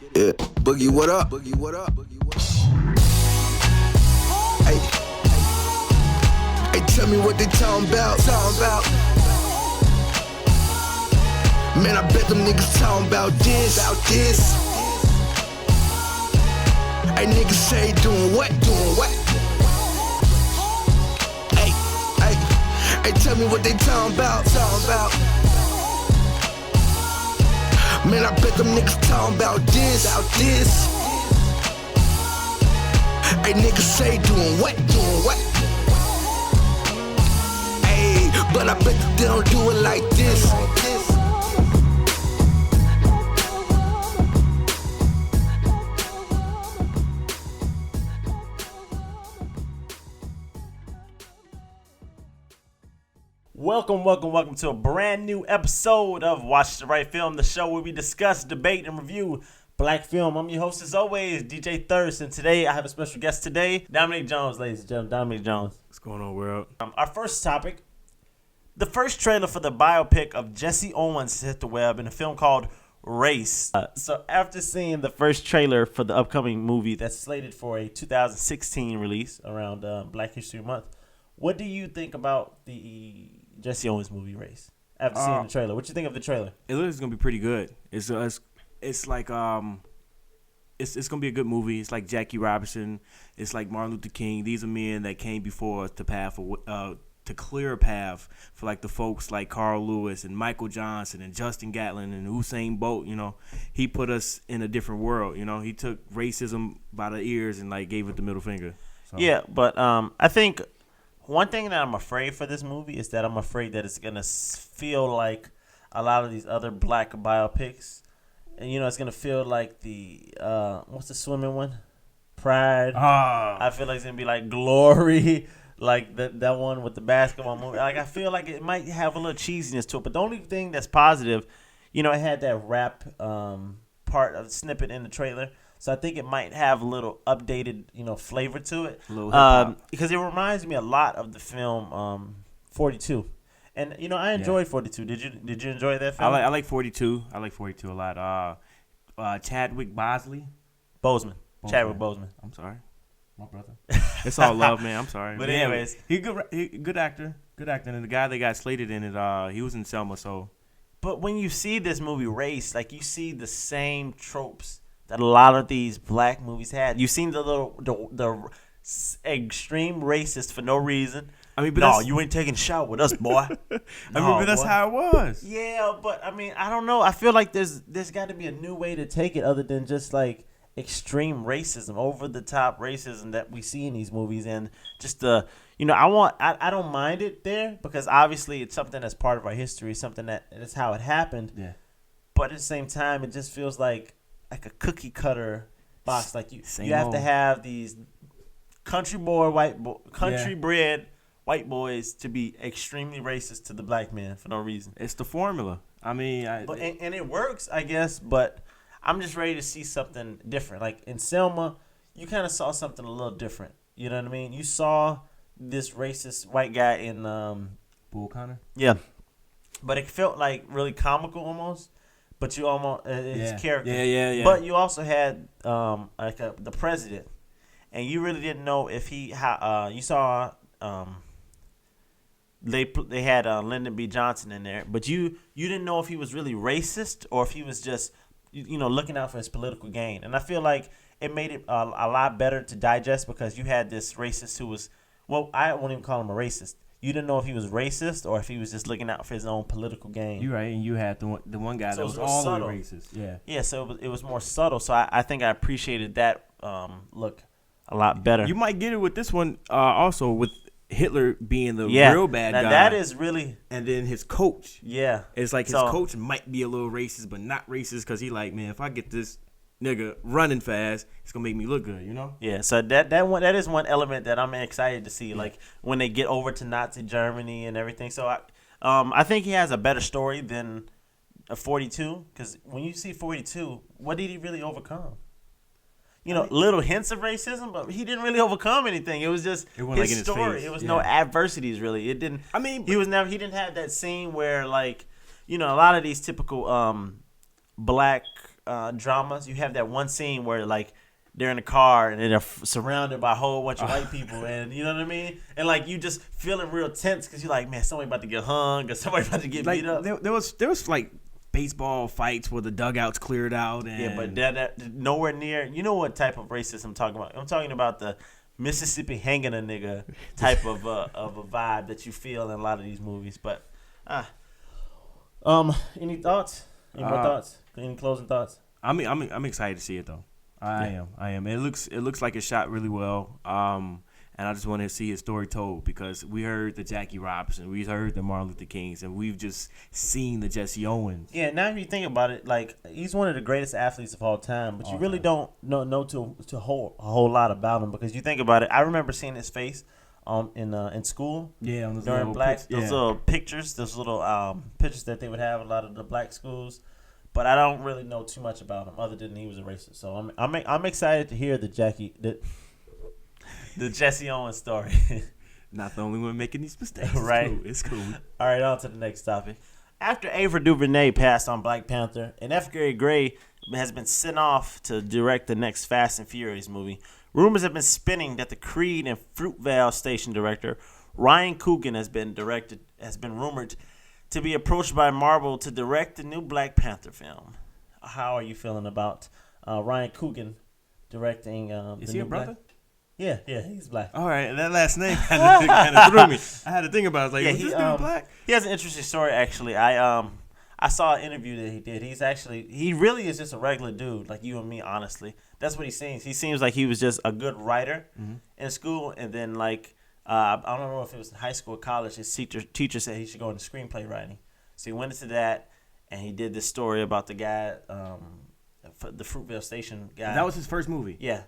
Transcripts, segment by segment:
Yeah. Boogie, what up? Boogie, what up? Boogie, what up? Hey, hey, tell me what they talking about. Man, I bet them niggas talking about this. Hey, niggas say doing what? Hey, tell me what they talking about. Man, I bet them niggas talking about this. Hey, niggas say doing what? Hey, but I bet that they don't do it like this. Welcome to a brand new episode of Watch the Right Film, the show where we discuss, debate, and review black film. I'm your host as always, DJ Thirst, and today I have a special guest today, Dominic Jones, ladies and gentlemen. Dominic Jones. What's going on, world? Our first topic, the first trailer for the biopic of Jesse Owens hit the web in a film called Race. So after seeing the first trailer for the upcoming movie that's slated for a 2016 release around Black History Month, what do you think about the Jesse Owens movie Race? After seeing the trailer, what you think of the trailer? It looks gonna be pretty good. It's like it's gonna be a good movie. It's like Jackie Robinson. It's like Martin Luther King. These are men that came before us to clear a path for like the folks like Carl Lewis and Michael Johnson and Justin Gatlin and Usain Bolt. You know, he put us in a different world. You know, he took racism by the ears and like gave it the middle finger. So. Yeah, but I think. One thing that I'm afraid for this movie is that I'm afraid that it's going to feel like a lot of these other black biopics. And, you know, it's going to feel like the, what's the swimming one? Pride. I feel like it's going to be like Glory, like that one with the basketball movie. Like, I feel like it might have a little cheesiness to it. But the only thing that's positive, you know, it had that rap part of the snippet in the trailer. So I think it might have a little updated, you know, flavor to it. A little hip-hop. Because it reminds me a lot of the film 42. And, you know, I enjoyed 42. Did you enjoy that film? I like 42. I like 42 a lot. Chadwick Boseman. Chadwick Boseman. I'm sorry. My brother. It's all love, man. I'm sorry. But anyways. He good actor. Good actor. And the guy that got slated in it, he was in Selma, so. But when you see this movie Race, like you see the same tropes that a lot of these black movies had. You've seen the extreme racist for no reason. I mean, but you ain't taking a shot with us, boy. But that's how it was. Yeah, but I mean, I don't know. I feel like there's got to be a new way to take it other than just like extreme racism, over the top racism that we see in these movies, and just the I don't mind it there because obviously it's something that's part of our history, something that's how it happened. Yeah. But at the same time, it just feels like a cookie cutter box. Like you have to have these country bred white boys to be extremely racist to the black man for no reason. It's the formula. I mean, and it works, I guess. But I'm just ready to see something different. Like in Selma, you kind of saw something a little different. You know what I mean? You saw this racist white guy in Bull Connor. Yeah, but it felt like really comical almost. But you almost his character. Yeah. But you also had the president, and you really didn't know if you saw they had Lyndon B. Johnson in there, but you didn't know if he was really racist or if he was just looking out for his political gain. And I feel like it made it a lot better to digest because you had this racist who was, well, I won't even call him a racist. You didn't know if he was racist or if he was just looking out for his own political gain. You're right, and you had the one guy that was all the way racist. Yeah. So it was more subtle. So I think I appreciated that look a lot better. You might get it with this one also with Hitler being the real bad guy. That is really. And then his coach. Yeah. It's like his coach might be a little racist, but not racist because he like, man, if I get this nigga running fast, it's gonna make me look good, you know? Yeah, so that is one element that I'm excited to see, like when they get over to Nazi Germany and everything. So I think he has a better story than a 42, because when you see 42, what did he really overcome? Little hints of racism, but he didn't really overcome anything. It was just his story. It was no adversities really. It didn't. I mean, he didn't have that scene where like, a lot of these typical black dramas, you have that one scene where like they're in a car and they're surrounded by a whole bunch of white people, and you know what I mean? And like you just feeling real tense because you're like, man, somebody about to get hung or somebody about to get like, beat up. There was like baseball fights where the dugouts cleared out. And Yeah, but that nowhere near. You know what type of racism I'm talking about? I'm talking about the Mississippi hanging a nigga type of a vibe that you feel in a lot of these movies. But any thoughts? Any more thoughts? Any closing thoughts? I'm excited to see it though. I am. It looks like it's shot really well. And I just want to see his story told because we heard the Jackie Robinson, we heard the Martin Luther Kings, and we've just seen the Jesse Owens. Yeah, now if you think about it, like he's one of the greatest athletes of all time, but you really don't know a whole lot about him because you think about it. I remember seeing his face in school. Yeah, on those during little little pictures, those little pictures that they would have in a lot of the black schools. But I don't really know too much about him other than he was a racist. So I'm excited to hear the Jesse Owens story. Not the only one making these mistakes. Right. It's cool. All right, on to the next topic. After Ava DuVernay passed on Black Panther and F. Gary Gray has been sent off to direct the next Fast and Furious movie, rumors have been spinning that the Creed and Fruitvale Station director Ryan Coogan has been rumored to be approached by Marvel to direct the new Black Panther film. How are you feeling about Ryan Coogan directing Is he a brother? Yeah, he's black. All right, that last name kind of threw me. I had to think about it. Like, was this dude black? He has an interesting story, actually. I saw an interview that he did. He really is just a regular dude, like you and me, honestly. That's what he seems. He seems like he was just a good writer in school, and then, like, I don't know if it was in high school or college, his teacher said he should go into screenplay writing. So he went into that, and he did this story about the guy, the Fruitvale Station guy. That was his first movie? Yeah.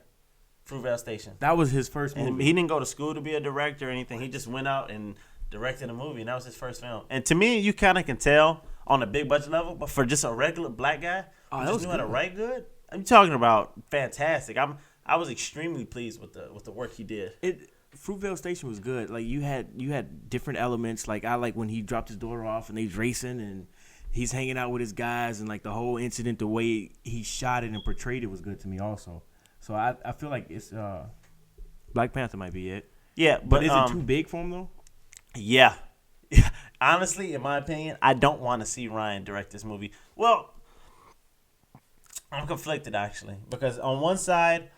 Fruitvale Station. That was his first movie. And he didn't go to school to be a director or anything. He just went out and directed a movie, and that was his first film. And to me, you kind of can tell on a big budget level, but for just a regular black guy who just knew how to write good, I'm talking about fantastic. I was extremely pleased with the work he did. Fruitvale Station was good. Like you had different elements. Like I like when he dropped his daughter off and he's racing and he's hanging out with his guys, and like the whole incident, the way he shot it and portrayed it was good to me also. So I feel like it's Black Panther might be it. Yeah, but is it too big for him though? Yeah. Honestly, in my opinion, I don't want to see Ryan direct this movie. Well, I'm conflicted actually because on one side,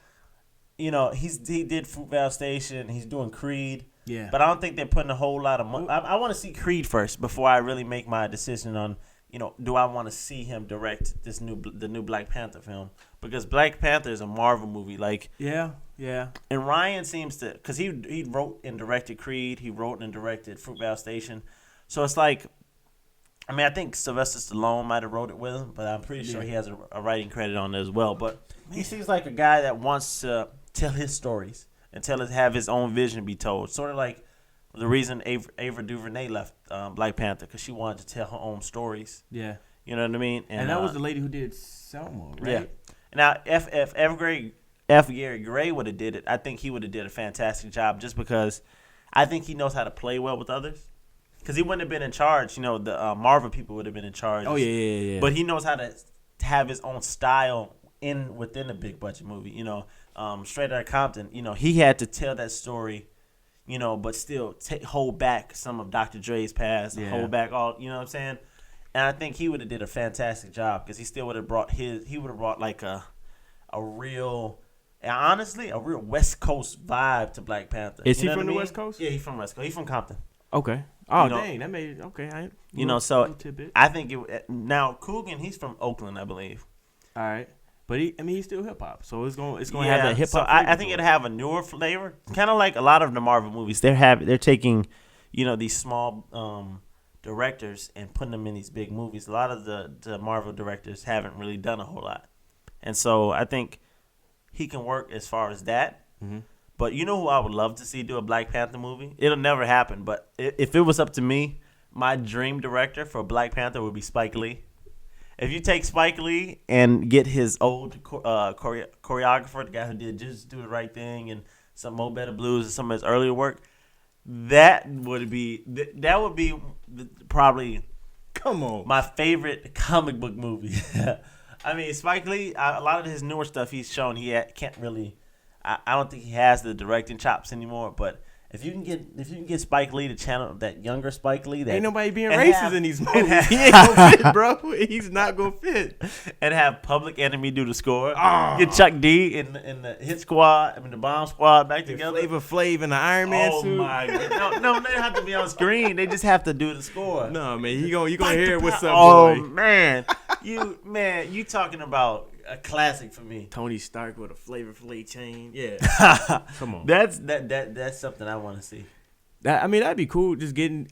you know, he did Fruitvale Station, he's doing Creed. Yeah. But I don't think they're putting a whole lot of money. I want to see Creed first before I really make my decision on, you know, do I want to see him direct the new Black Panther film? Because Black Panther is a Marvel movie, like yeah. And Ryan seems to, because he wrote and directed Creed, he wrote and directed Fruitvale Station, so it's like, I mean, I think Sylvester Stallone might have wrote it with him, but I'm pretty sure he has a writing credit on it as well. But he seems like a guy that wants to tell his stories and have his own vision be told, sort of like the reason Ava DuVernay left Black Panther, because she wanted to tell her own stories. Yeah. You know what I mean? And that was the lady who did Selma, right? Yeah. Now, if F. Gary Gray would have did it, I think he would have did a fantastic job just because I think he knows how to play well with others. Because he wouldn't have been in charge. You know, the Marvel people would have been in charge. Oh, yeah. But he knows how to have his own style within a big budget movie. You know, Straight Outta Compton, you know, he had to tell that story, you know, but still hold back some of Dr. Dre's past, hold back all, you know what I'm saying? And I think he would have did a fantastic job because he still would have brought like a real West Coast vibe to Black Panther. Is he from the West Coast? Yeah, he's from West Coast. He's from Compton. Okay. Oh, you know, dang, that made it okay. So I think now Coogan, he's from Oakland, I believe. All right, but he's still hip hop, so it's going to have a hip hop. So I think it'll have a newer flavor, kind of like a lot of the Marvel movies. They're taking, you know, these small directors and putting them in these big movies. A lot of the Marvel directors haven't really done a whole lot, and so I think he can work as far as that. Mm-hmm. But you know who I would love to see do a Black Panther movie? It'll never happen, but if it was up to me, my dream director for Black Panther would be Spike Lee. If you take Spike Lee and get his old choreographer, the guy who did Just Do the Right Thing and some Mo Better Blues and some of his earlier work, that would be probably come on my favorite comic book movie. I mean, Spike Lee, a lot of his newer stuff he's shown, can't really. I don't think he has the directing chops anymore. But if you can get Spike Lee to channel that younger Spike Lee, that ain't nobody being racist in these movies. He ain't gonna fit, bro. He's not gonna fit. And have Public Enemy do the score. Get Chuck D in the hit squad. I mean the bomb squad back together. Flavor Flav in the Iron Man suit. Oh my god! No, they don't have to be on screen. They just have to do the score. No, man, you gonna hear what's up, oh, boy. you talking about a classic for me. Tony Stark with a Flavor Flav chain. Yeah, come on. That's something I want to see. That'd be cool.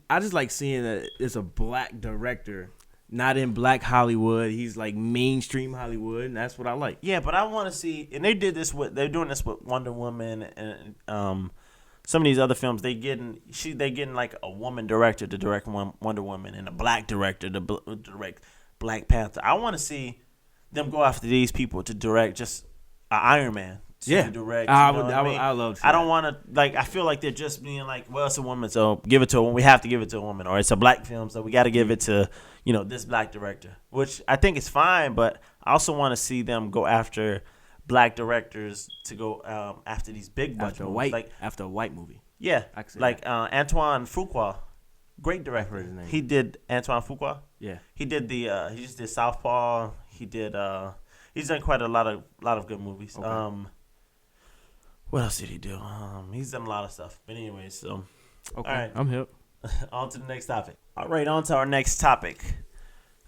I just like seeing that it's a black director, not in black Hollywood. He's like mainstream Hollywood, and that's what I like. Yeah, but I want to see, and they're doing this with Wonder Woman and some of these other films. They getting like a woman director to direct Wonder Woman and a black director to direct Black Panther. I want to see them go after these people to direct just an Iron Man. Direct. I love. I don't want to I feel like they're just being like, well, it's a woman, so give it to a woman. We have to give it to a woman, or it's a black film, so we got to give it to this black director, which I think is fine. But I also want to see them go after black directors to go after these big budget movies. After a white movie. Yeah, like Antoine Fuqua, great director. He did Antoine Fuqua. Yeah, he did he just did Southpaw. He did he's done quite a lot of good movies. Okay. What else did he do? He's done a lot of stuff. But anyways, so okay, all right, I'm hip. On to the next topic. All right, on to our next topic.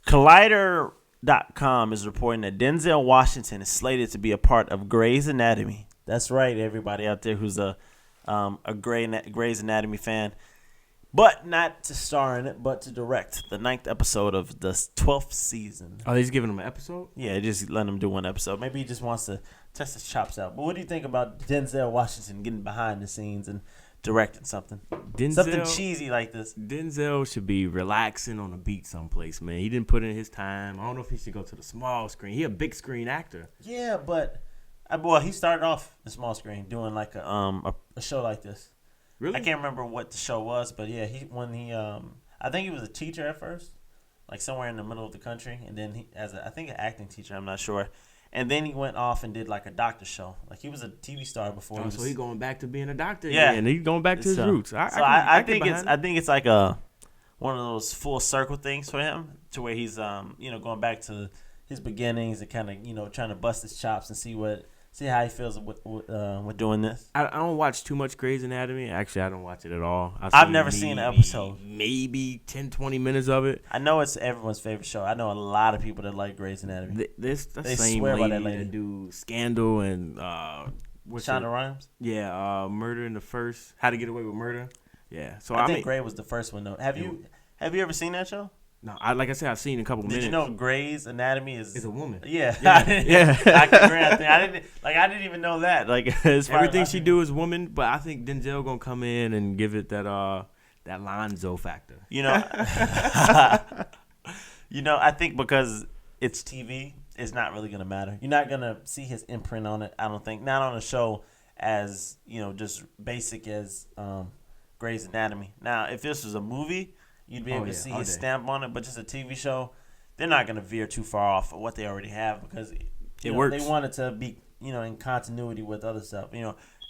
Collider.com is reporting that Denzel Washington is slated to be a part of Grey's Anatomy. That's right, everybody out there who's a Grey's Anatomy fan. But not to star in it, but to direct the 9th episode of the 12th season. Oh, they just giving him an episode? Yeah, just letting him do one episode. Maybe he just wants to test his chops out. But what do you think about Denzel Washington getting behind the scenes and directing something? Something cheesy like this. Denzel should be relaxing on a beach someplace, man. He didn't put in his time. I don't know if he should go to the small screen. He a big screen actor. Yeah, but he started off the small screen doing like a show like this. Really? I can't remember what the show was, but yeah, I think he was a teacher at first, like somewhere in the middle of the country, and then I think an acting teacher, I'm not sure, and then he went off and did like a doctor show. Like he was a TV star before. So he's going back to being a doctor. Yeah, and he's going back to his roots. I think it's like one of those full circle things for him, to where he's going back to his beginnings and kind of trying to bust his chops and see how he feels with doing this. I don't watch too much Grey's Anatomy. Actually, I don't watch it at all. I've never seen an episode. Maybe 10, 20 minutes of it. I know it's everyone's favorite show. I know a lot of people that like Grey's Anatomy. They same swear lady by that lady that do Scandal and Shonda Rhimes? Yeah, Murder in the First. How to Get Away with Murder. Yeah. So I think Grey was the first one though. Have you ever seen that show? No, like I said, I've seen a couple minutes. Did you know Grey's Anatomy is a woman? Yeah, yeah. I didn't even know that. Like everything she do is woman, but I think Denzel gonna come in and give it that Lonzo factor. I think because it's TV, it's not really gonna matter. You're not gonna see his imprint on it. I don't think. Not on a show as just basic as Grey's Anatomy. Now, if this was a movie, you'd be able to see his stamp on it, but just a TV show, they're not going to veer too far off of what they already have because it works. They want it to be, in continuity with other stuff.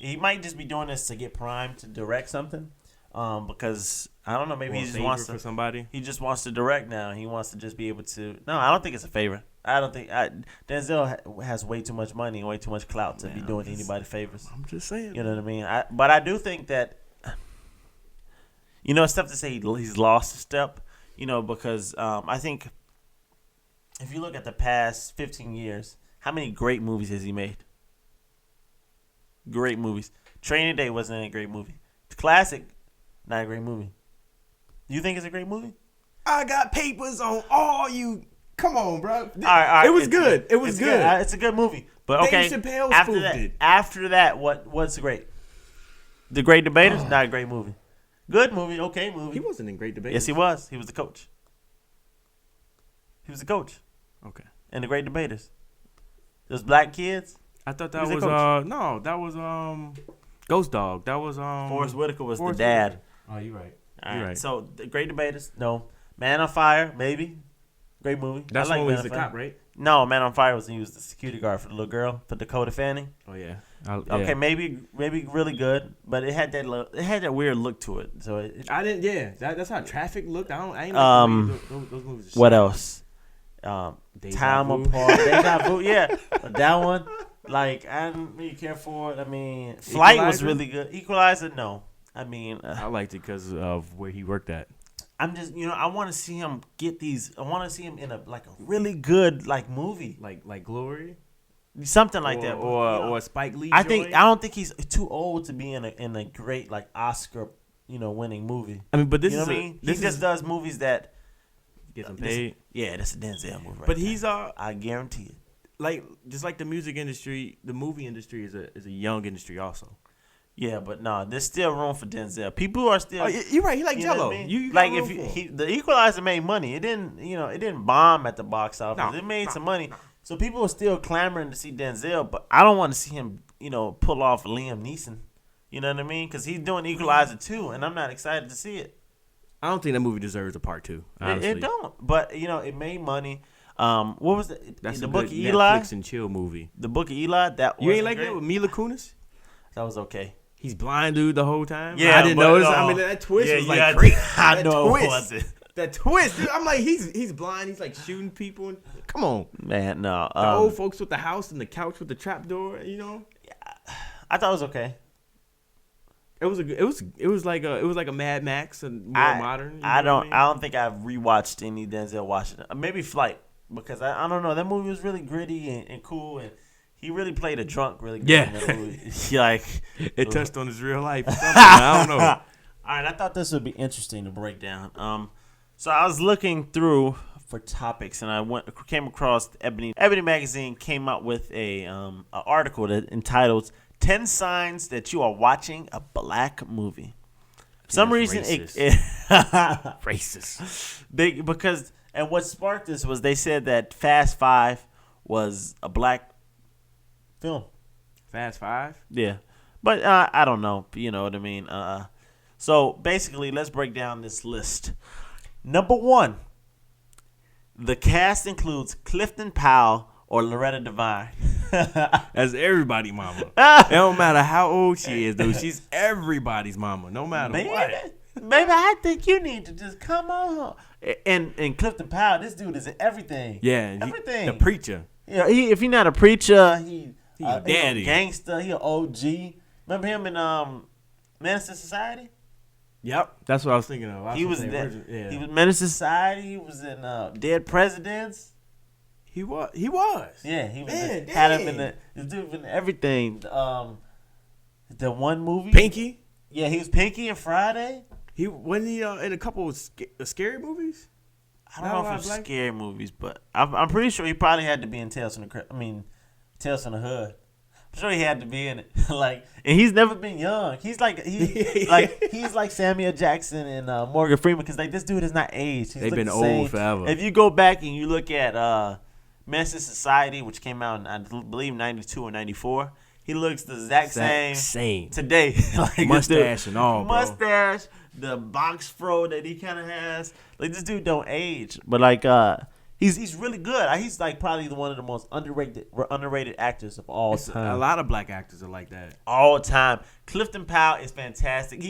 He might just be doing this to get primed to direct something, because I don't know, maybe he just wants to. For somebody. He just wants to direct now. He wants to just be able to. No, I don't think it's a favor. I don't think Denzel has way too much money and way too much clout to be doing anybody favors. I'm just saying. You know what I mean? But I do think that. It's tough to say he's lost a step, because I think if you look at the past 15 years, how many great movies has he made? Great movies. Training Day wasn't a great movie. It's classic, not a great movie. You think it's a great movie? I got papers on all you. Come on, bro. All right. It was good. It was good. It's a good movie. But okay, after that, what's great? The Great Debaters, not a great movie. Good movie, okay movie. He wasn't in Great Debaters. Yes, he was. He was the coach. Okay. In the Great Debaters. Those black kids. I thought that was no, that was Ghost Dog. That was Forrest Whitaker was the dad. Oh, you're right. You're right. So the Great Debaters, no. Man on Fire, maybe. Great movie. That's when he's the cop, right? No, Man on Fire he was the security guard for the little girl, for Dakota Fanning. Oh yeah. Okay, maybe really good, but it had that weird look to it. So I didn't. Yeah, that's how Traffic looked. I ain't like those movies. What else? Deja Time Vu. Apart. Deja Vu. Yeah, but that one. Like I didn't really care for it. I mean, Flight was really good. Equalizer, no. I mean, I liked it because of where he worked at. I'm just, I want to see him get these. I want to see him in a really good movie, like Glory, something like that, or Spike Lee. I don't think he's too old to be in a great Oscar winning movie. I mean, but this you know is what I mean? He just does movies that get them paid. That's a Denzel movie. Right But there. he's I guarantee it. Just like the music industry, the movie industry is a young industry also. Yeah, but no, there's still room for Denzel. People are still. Oh, you're right. He like Jello. I mean? You like if the Equalizer made money, it didn't bomb at the box office. No, it made some money, so people are still clamoring to see Denzel. But I don't want to see him, pull off Liam Neeson. You know what I mean? Because he's doing Equalizer 2, and I'm not excited to see it. I don't think that movie deserves a part 2. Honestly. It don't. But it made money. What was That's the a Book good of Eli? Netflix and chill movie. The Book of Eli. That you ain't like great. that with Mila Kunis? That was okay. He's blind dude the whole time. Yeah, I didn't notice. I mean, that twist was like crazy. I know it wasn't. That twist, dude, I'm like, he's blind. He's like shooting people. Come on, Man, no. the old folks with the house and the couch with the trap door. I thought it was okay. It was like a Mad Max and more modern. I don't think I've rewatched any Denzel Washington. Maybe Flight, because I don't know, that movie was really gritty and cool, and he really played a drunk really good in that movie. It touched on his real life. Or something. I don't know. All right, I thought this would be interesting to break down. So I was looking through for topics, and I came across Ebony. Ebony magazine came out with an article that entitled 10 Signs That You Are Watching a Black Movie. For some reason, racist. Because what sparked this was they said that Fast 5 was a black film. Fast 5? Yeah. But I don't know. You know what I mean? So basically, let's break down this list. Number 1, the cast includes Clifton Powell or Loretta Devine. That's everybody mama. It don't matter how old she is, though. She's everybody's mama, no matter what. Maybe I think you need to just come on. And Clifton Powell, this dude is in everything. Yeah, everything. The preacher. Yeah, if he's not a preacher, he a daddy. He a gangster. He an OG. Remember him in Menace to Society? Yep, that's what I was thinking of. He was Menace to Society. He was in Dead Presidents. He was. Yeah, he was. Had him in this dude in everything. The one movie. Pinky. Yeah, he was Pinky in Friday. He wasn't he in a couple of scary movies. I don't know if it's scary movies, but I'm pretty sure he probably had to be in Tales from the Hood. I'm sure he had to be in it. And he's never been young. He's he's like Samuel Jackson and Morgan Freeman, because this dude has not aged. They've been old forever. If you go back and you look at Menace to Society, which came out in, I believe, 92 or 94, he looks the exact same today. Mustache and all, bro. Mustache, the box fro that he kind of has. This dude don't age, but he's really good. He's probably one of the most underrated actors of all time. A lot of black actors are like that. All time. Clifton Powell is fantastic.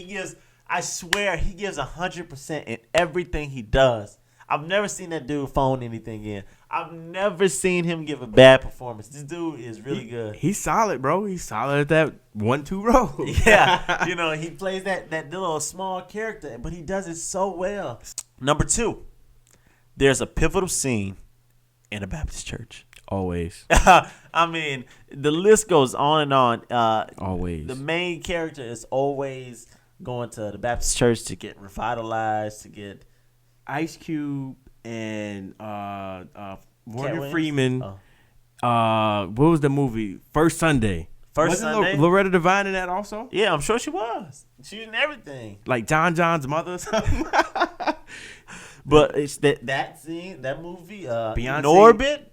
I swear, he gives 100% in everything he does. I've never seen that dude phone anything in. I've never seen him give a bad performance. This dude is really good. He's solid, bro. He's solid at that 1-2 role. Yeah. He plays that little small character, but he does it so well. Number 2, there's a pivotal scene in a Baptist church. Always. I mean, the list goes on and on. Always. The main character is always going to the Baptist church to get revitalized, to get Ice Cube and Morgan Freeman. What was the movie? First Sunday. Sunday. Loretta Devine in that also? Yeah, I'm sure she was. She was in everything. Like John's mother or something? But it's that scene, that movie, Beyonce. Norbit.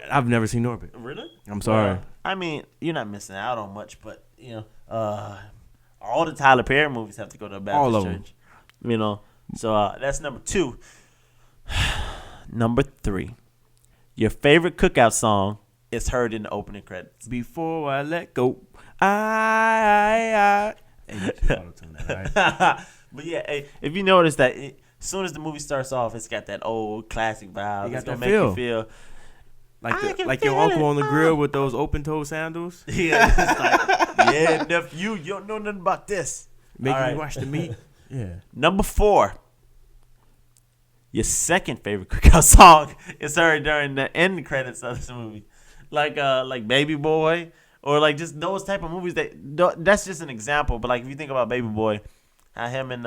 I've never seen Norbit. Really? I'm sorry. I mean, you're not missing out on much, but all the Tyler Perry movies have to go to a Baptist all of church. them. So that's number 2. Number 3, Your favorite cookout song is heard in the opening credits. Before I let go, I. Hey, you keep auto-tune that, all right? But yeah, hey, if you notice that as soon as the movie starts off, it's got that old classic vibe. You got It's gonna that make you feel Like your uncle on the grill with those open-toe sandals. yeah, it's like, yeah, nephew, you don't know nothing about this. Making All right. me watch the meat. Yeah. Number 4. Your second favorite cookout song is heard during the end credits of this movie, like Baby Boy, or like just those type of movies. That's just an example. But like if you think about Baby Boy, how him and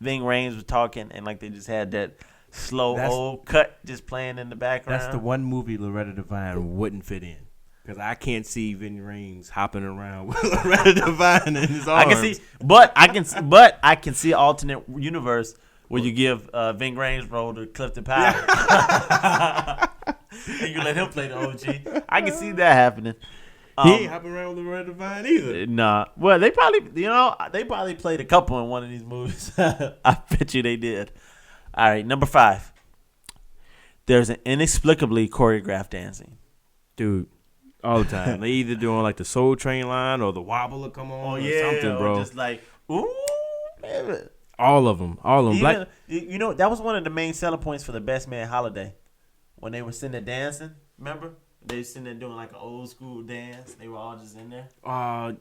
Ving Rhames were talking, and like they just had that slow old cut just playing in the background. That's the one movie Loretta Devine wouldn't fit in. Because I can't see Ving Rhames hopping around with Loretta Devine in his arms. I can see, but I can see an alternate universe where you give Ving Rhames' role to Clifton Powell. And you let him play the OG. I can see that happening. He ain't hopping around with Loretta Devine either. Nah. Well, they probably played a couple in one of these movies. I bet you they did. All right, number 5. There's an inexplicably choreographed dancing. Dude, all the time. They either doing like the Soul Train line or the wobble will come on or something, bro. Or just like, ooh, baby. All of them. Even, you know, that was one of the main selling points for the Best Man Holiday. When they were sitting there dancing, remember? They were sitting there doing like an old school dance. They were all just in there.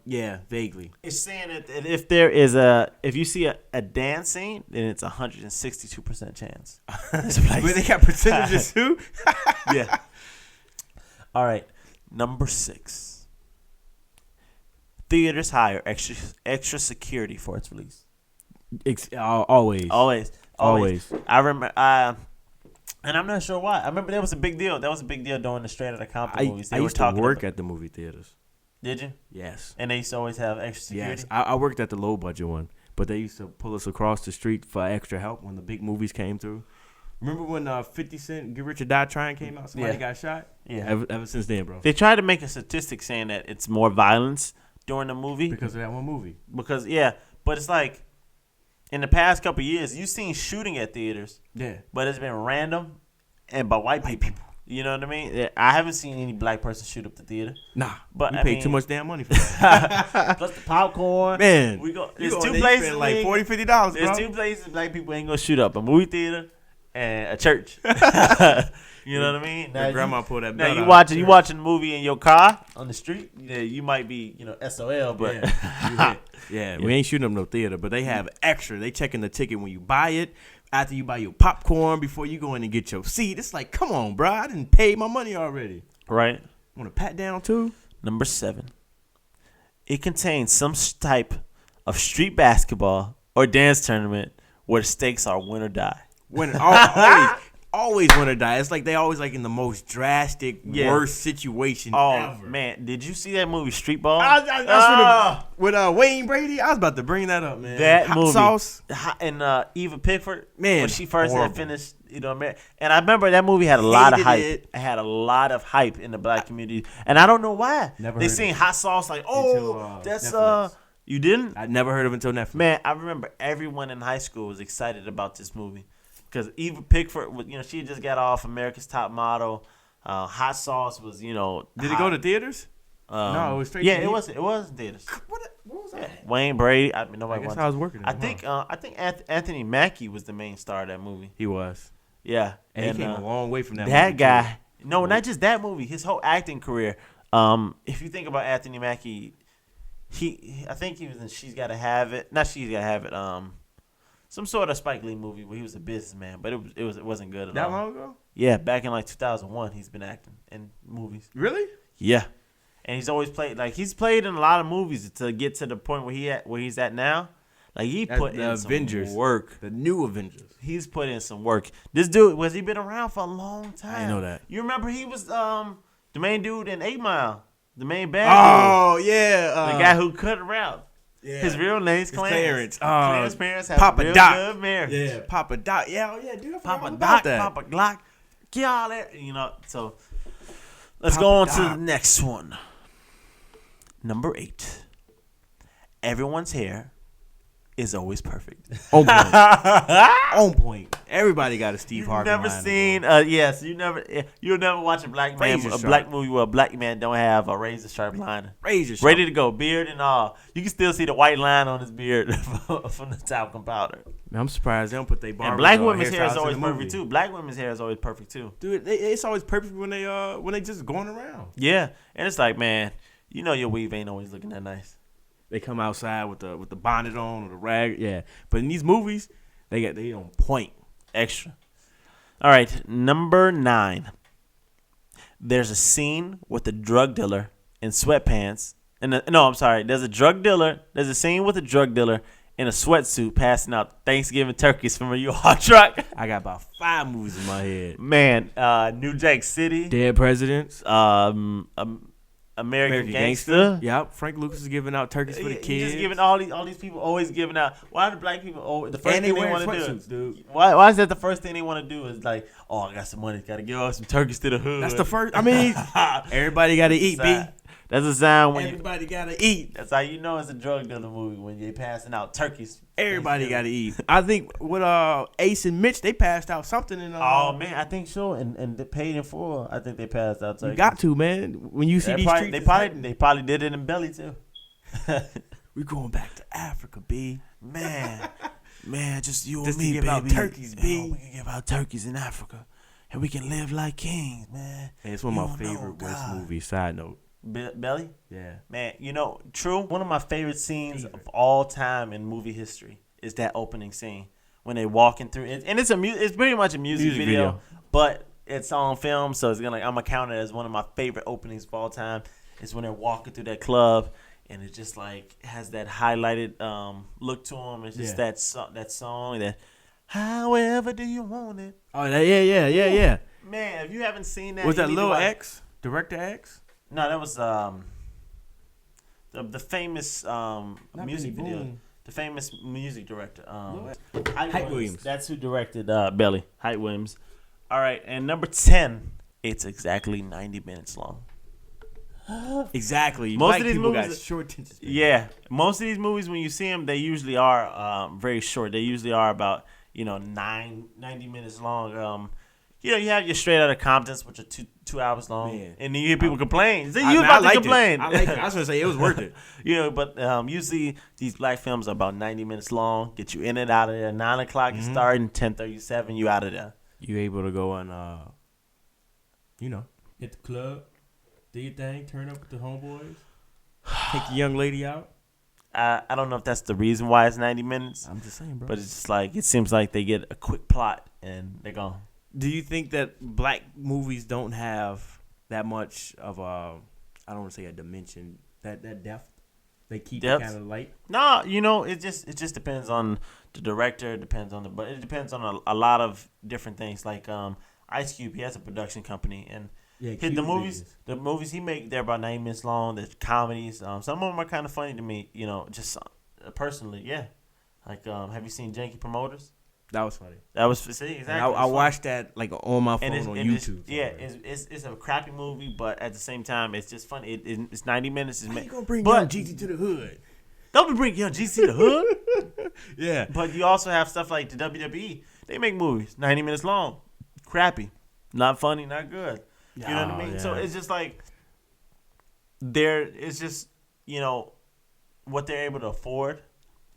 Yeah, vaguely. It's saying that if you see a dance scene, then it's 162% chance. Wait, they got percentages too? Yeah. All right. Number 6. Theaters hire extra security for its release. Always. I remember, and I'm not sure why. I remember that was a big deal. That was a big deal during the Straight Outta Compton movies. I used to work at the movie theaters. Did you? Yes. And they used to always have extra security? Yes. I worked at the low budget one, but they used to pull us across the street for extra help when the big movies came through. Remember when 50 Cent Get Rich or Die Trying came out? Somebody got shot? Yeah. Ever since then, bro. They tried to make a statistic saying that it's more violence during the movie. Because of that one movie. But it's like, in the past couple of years, you've seen shooting at theaters. Yeah. But it's been random and by white people. You know what I mean? I haven't seen any black person shoot up the theater. Nah. But we paid too much damn money for that. Plus the popcorn. Man. There's two places like $40, $50, bro. There's 2 places black people ain't gonna shoot up: a movie theater and a church. You know what I mean? Now grandma pulled that. Now you watching a movie in your car on the street. Yeah, you might be SOL, but yeah, we ain't shooting up no theater. But they have extra. They checking the ticket when you buy it. After you buy your popcorn, before you go in and get your seat. It's like, come on, bro. I didn't pay my money already. Right. Want to pat down too? Number 7. It contains some type of street basketball or dance tournament where the stakes are win or die. Always win or die. It's like they always like in the most drastic, worst situation ever. Man, did you see that movie Street Ball? With Wayne Brady? I was about to bring that up, man. That Hot movie. Sauce. And Eva Pickford, man, when she first horrible. had finished, and I remember that movie had a lot of hype. It had a lot of hype in the black community, and I don't know why. They seen Hot Sauce like, that's Netflix. You didn't? I never heard of it until Netflix. Man, I remember everyone in high school was excited about this movie. Because Eva Pickford, she just got off America's Top Model. Hot Sauce was, Did it go to theaters? No, it was straight. Yeah, it was in theaters. What was that? Wayne Brady. I mean, nobody. I guess I was working. I think Anthony Mackie was the main star of that movie. He was. Yeah, and he came a long way from that. That movie guy. Too. No, not just that movie. His whole acting career. If you think about Anthony Mackie, I think he was in She's Gotta Have It. Not She's Gotta Have It. Some sort of Spike Lee movie where he was a businessman, but it wasn't good at all. That long ago? Yeah, back in like 2001, he's been acting in movies. Really? Yeah, and he's always played he's played in a lot of movies to get to the point where he's at now. Like he put in Avengers. Some work. The new Avengers. He's put in some work. This dude he been around for a long time. I know that. You remember he was the main dude in 8 Mile, the main bad. Oh yeah, the guy who cut around. Yeah. His real name's Clarence. Clarence parents have Papa a real Doc. good marriage. Yeah, Papa Doc. Yeah, dude. I Papa about Doc, that. Papa Glock, get all that. So let's go on to the next one. Number 8. Everyone's hair is always perfect. On point. On point. Everybody got a Steve Harvey. You've never seen, yes, you'll never watch a black movie where a black man don't have a razor sharp line. Razor sharp. Ready to go, beard and all. You can still see the white line on his beard from the talcum powder. Man, I'm surprised they don't put their barbers. And black women's hair is always perfect too. Black women's hair is always perfect too. Dude, it's always perfect when they just going around. Yeah, and it's like, man, you know your weave ain't always looking that nice. They come outside with the bonnet on or the rag. Yeah. But in these movies, they on point. Extra. All right, number 9. There's a scene with a drug dealer in sweatpants. There's a drug dealer. There's a scene with a drug dealer in a sweatsuit passing out Thanksgiving turkeys from a U-Haul truck. I got about 5 movies in my head. Man, New Jack City. Dead Presidents. American Gangster. Yep. Frank Lucas is giving out turkeys for the kids. He's just giving all these people always giving out. Why do black people the first and thing they want to do? Dude. Why is that the first thing they want to do is like, oh, I got some money, gotta give out some turkeys to the hood. That's the first. I mean, everybody gotta eat, B. That's a sign when everybody gotta eat. That's how you know it's a drug dealer movie when you're passing out turkeys. Everybody gotta eat. I think with Ace and Mitch, they passed out something in. Oh man, I think so. And they paid in full. I think they passed out turkeys. You got to, man. When you see these streets, they probably did it in Belly too. We going back to Africa, B. Man, just you just and me, give baby. Out turkeys, B. We can give out turkeys in Africa, and we can live like kings, man. Hey, it's one of my favorite West movies. Side note. Belly? Yeah. Man, true. One of my favorite scenes of all time in movie history is that opening scene when they walking through it, and it's pretty much a music video, but it's on film, so I'm gonna count it as one of my favorite openings of all time. Is when they're walking through that club, and it just like has that highlighted look to them. It's just that song that however do you want it. Oh yeah. Man, if you haven't seen that, was that Lil X, Director X? No, that was the famous music video. Boom. The famous music director. Hype Williams. That's who directed Belly. Hype Williams. All right, and number 10. It's exactly 90 minutes long. Exactly. Most of these people movies got short attention span. Yeah, most of these movies when you see them, they usually are very short. They usually are about 90 minutes long. You have your Straight Outta Comptons, which are two hours long, and then you hear people complain. So you about to complain. I like it. I was gonna say it was worth it. But usually these black films are about 90 minutes long. Get you in and out of there. 9 o'clock you starting, 10:37 you out of there. You able to go on, hit the club, do your thing, turn up with the homeboys, take the young lady out. I don't know if that's the reason why it's 90 minutes. I'm just saying, bro. But it's just like it seems like they get a quick plot and they're gone. Do you think that black movies don't have that much of a, I don't want to say a dimension, that depth? They keep it kind of light? No, it just depends on the director. It depends on but it depends on a lot of different things. Like Ice Cube, he has a production company, and the movies he make, they're about 90 minutes long. They're comedies. Some of them are kind of funny to me. Just personally, yeah. Like, have you seen Janky Promoters? That was funny. That was exactly. I watched that like on my phone on YouTube. It's a crappy movie, but at the same time, it's just funny. It's 90 minutes. How you gonna bring Young GT to the hood? Don't bring Young GT to the hood. Yeah, but you also have stuff like the WWE. They make movies 90 minutes long, crappy, not funny, not good. You know what I mean? Yeah. So it's just like it's just what they're able to afford.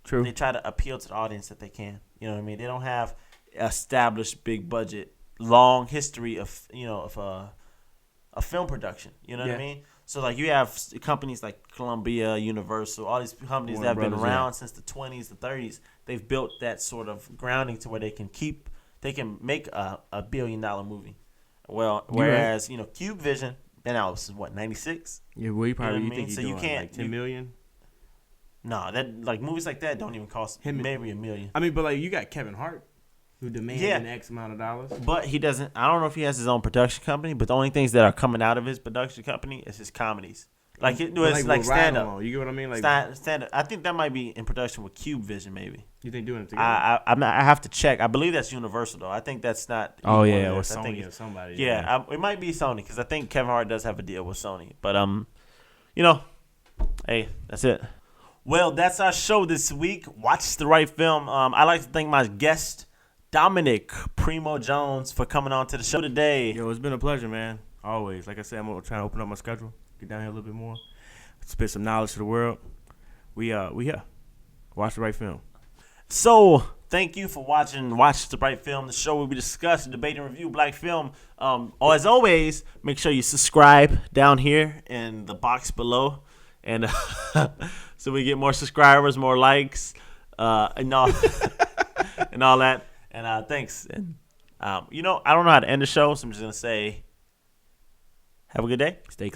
True. They try to appeal to the audience that they can. You know what I mean? They don't have established big budget, long history of a film production. You know what I mean? So like you have companies like Columbia, Universal, all these companies that have been around since the 20s, the 30s. They've built that sort of grounding to where they can make a $1 billion movie. Well, whereas Cube Vision been out since 96. Yeah, well, you think so you're you doing can't like $10 million? No, that like movies like that don't even cost maybe $1 million. I mean, but like you got Kevin Hart, who demands an X amount of dollars. But he doesn't. I don't know if he has his own production company. But the only things that are coming out of his production company is his comedies. Like it's like stand up. You get what I mean? Like stand up. I think that might be in production with Cube Vision, maybe. You think doing it together? I have to check. I believe that's Universal though. I think that's not. Oh yeah, or Sony or somebody. Yeah, it might be Sony because I think Kevin Hart does have a deal with Sony. But hey, that's it. Well, that's our show this week. Watch the right film. I'd like to thank my guest, Dominic Primo Jones, for coming on to the show today. Yo, it's been a pleasure, man. Always. Like I said, I'm going to try to open up my schedule, get down here a little bit more, spit some knowledge to the world. We here. Watch the right film. So, thank you for watching Watch the Right Film, the show where we discuss, debate, and review black film. As always, make sure you subscribe down here in the box below. And so we get more subscribers, more likes, and all, and all that. And thanks. And, I don't know how to end the show, so I'm just going to say, have a good day. Stay